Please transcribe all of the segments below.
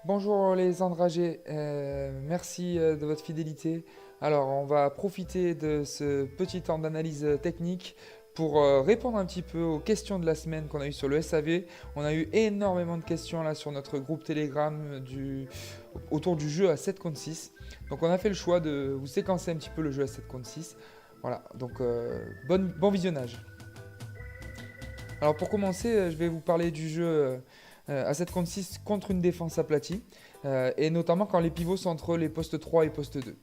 Bonjour les enragés, merci de votre fidélité. Alors, on va profiter de ce petit temps d'analyse technique pour répondre un petit peu aux questions de la semaine qu'on a eues sur le SAV. On a eu énormément de questions là sur notre groupe Telegram autour du jeu à 7 contre 6. Donc, on a fait le choix de vous séquencer un petit peu le jeu à 7 contre 6. Voilà, donc bon visionnage. Alors, pour commencer, je vais vous parler du jeu à 7 contre 6 contre une défense aplatie, et notamment quand les pivots sont entre les postes 3 et postes 2.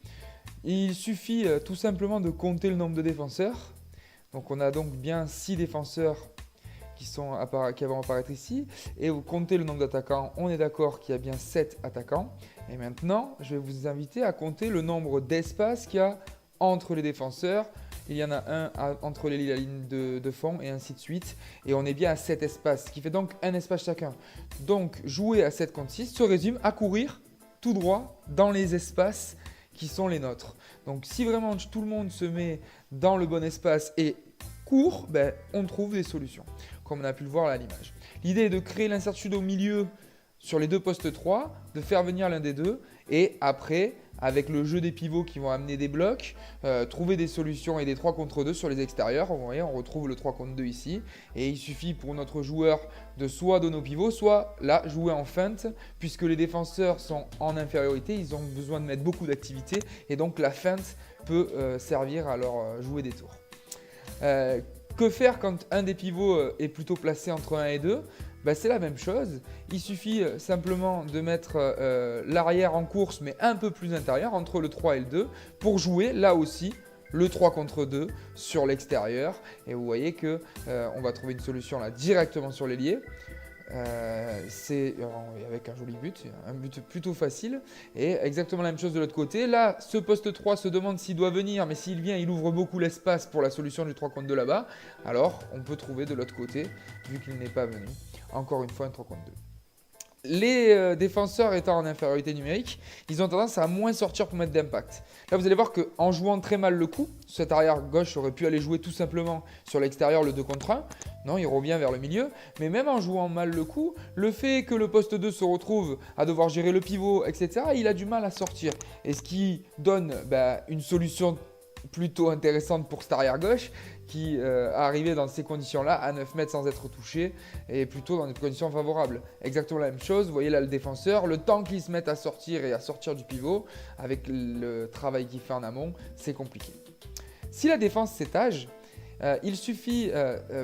Il suffit tout simplement de compter le nombre de défenseurs. Donc on a donc bien 6 défenseurs qui vont apparaître ici. Et vous comptez le nombre d'attaquants, on est d'accord qu'il y a bien 7 attaquants. Et maintenant, je vais vous inviter à compter le nombre d'espaces qu'il y a entre les défenseurs. Il y en a un entre la ligne de fond et ainsi de suite. Et on est bien à 7 espaces, ce qui fait donc un espace chacun. Donc jouer à 7 contre 6 se résume à courir tout droit dans les espaces qui sont les nôtres. Donc si vraiment tout le monde se met dans le bon espace et court, on trouve des solutions, comme on a pu le voir à l'image. L'idée est de créer l'incertitude au milieu sur les deux postes 3, de faire venir l'un des deux, et après, avec le jeu des pivots qui vont amener des blocs, trouver des solutions et des 3 contre 2 sur les extérieurs. Vous voyez, on retrouve le 3 contre 2 ici. Et il suffit pour notre joueur de soit donner au pivot, soit là jouer en feinte, puisque les défenseurs sont en infériorité, ils ont besoin de mettre beaucoup d'activité, et donc la feinte peut servir à leur jouer des tours. Que faire quand un des pivots est plutôt placé entre 1 et 2 ? C'est la même chose, il suffit simplement de mettre l'arrière en course mais un peu plus intérieur entre le 3 et le 2 pour jouer là aussi le 3 contre 2 sur l'extérieur. Et vous voyez qu'on va trouver une solution là directement sur l'ailier. C'est avec un joli but, un but plutôt facile. Et exactement la même chose de l'autre côté. Là, ce poste 3 se demande s'il doit venir, mais s'il vient, il ouvre beaucoup l'espace pour la solution du 3 contre 2 là-bas. Alors, on peut trouver de l'autre côté, vu qu'il n'est pas venu. Encore une fois, un 3 contre 2. Les défenseurs étant en infériorité numérique, ils ont tendance à moins sortir pour mettre d'impact. Là, vous allez voir qu'en jouant très mal le coup, cet arrière gauche aurait pu aller jouer tout simplement sur l'extérieur le 2 contre 1. Non, il revient vers le milieu. Mais même en jouant mal le coup, le fait que le poste 2 se retrouve à devoir gérer le pivot, etc., il a du mal à sortir. Et ce qui donne une solution plutôt intéressante pour cet arrière gauche qui arrivait dans ces conditions-là à 9 mètres sans être touché et plutôt dans des conditions favorables. Exactement la même chose, vous voyez là le défenseur, le temps qu'il se mette à sortir et à sortir du pivot avec le travail qu'il fait en amont, c'est compliqué. Si la défense s'étage, il suffit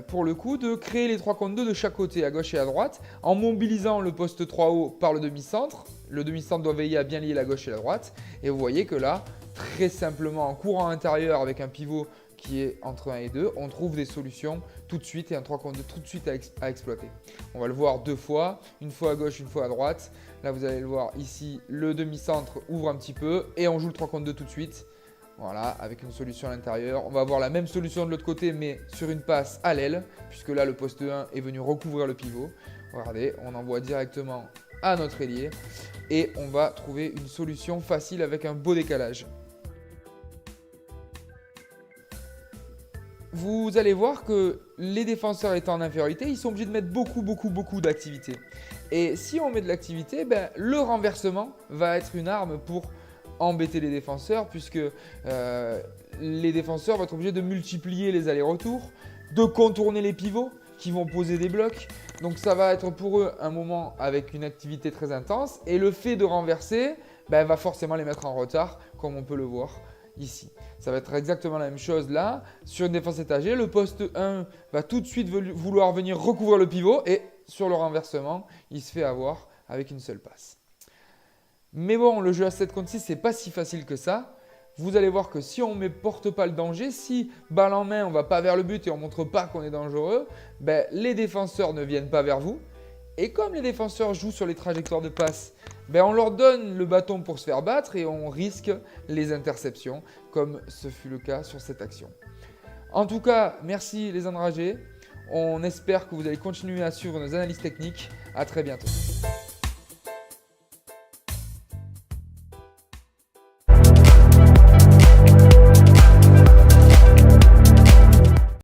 pour le coup de créer les 3 contre 2 de chaque côté, à gauche et à droite, en mobilisant le poste 3 haut par le demi-centre. Le demi-centre doit veiller à bien lier la gauche et la droite. Et vous voyez que là, très simplement, en courant intérieur avec un pivot qui est entre 1 et 2, on trouve des solutions tout de suite et un 3 contre 2 tout de suite à exploiter. On va le voir deux fois, une fois à gauche, une fois à droite. Là, vous allez le voir ici, le demi-centre ouvre un petit peu et on joue le 3 contre 2 tout de suite. Voilà, avec une solution à l'intérieur. On va avoir la même solution de l'autre côté, mais sur une passe à l'aile, puisque là, le poste 1 est venu recouvrir le pivot. Regardez, on envoie directement à notre ailier et on va trouver une solution facile avec un beau décalage. Vous allez voir que les défenseurs étant en infériorité, ils sont obligés de mettre beaucoup d'activité. Et si on met de l'activité, le renversement va être une arme pour embêter les défenseurs, puisque les défenseurs vont être obligés de multiplier les allers-retours, de contourner les pivots qui vont poser des blocs. Donc ça va être pour eux un moment avec une activité très intense. Et le fait de renverser va forcément les mettre en retard, comme on peut le voir ici. Ça va être exactement la même chose là. Sur une défense étagée, le poste 1 va tout de suite vouloir venir recouvrir le pivot et sur le renversement, il se fait avoir avec une seule passe. Mais bon, le jeu à 7 contre 6, c'est pas si facile que ça. Vous allez voir que si on ne porte pas le danger, si balle en main, on ne va pas vers le but et on ne montre pas qu'on est dangereux, les défenseurs ne viennent pas vers vous. Et comme les défenseurs jouent sur les trajectoires de passe, on leur donne le bâton pour se faire battre et on risque les interceptions, comme ce fut le cas sur cette action. En tout cas, merci les enragés. On espère que vous allez continuer à suivre nos analyses techniques. À très bientôt.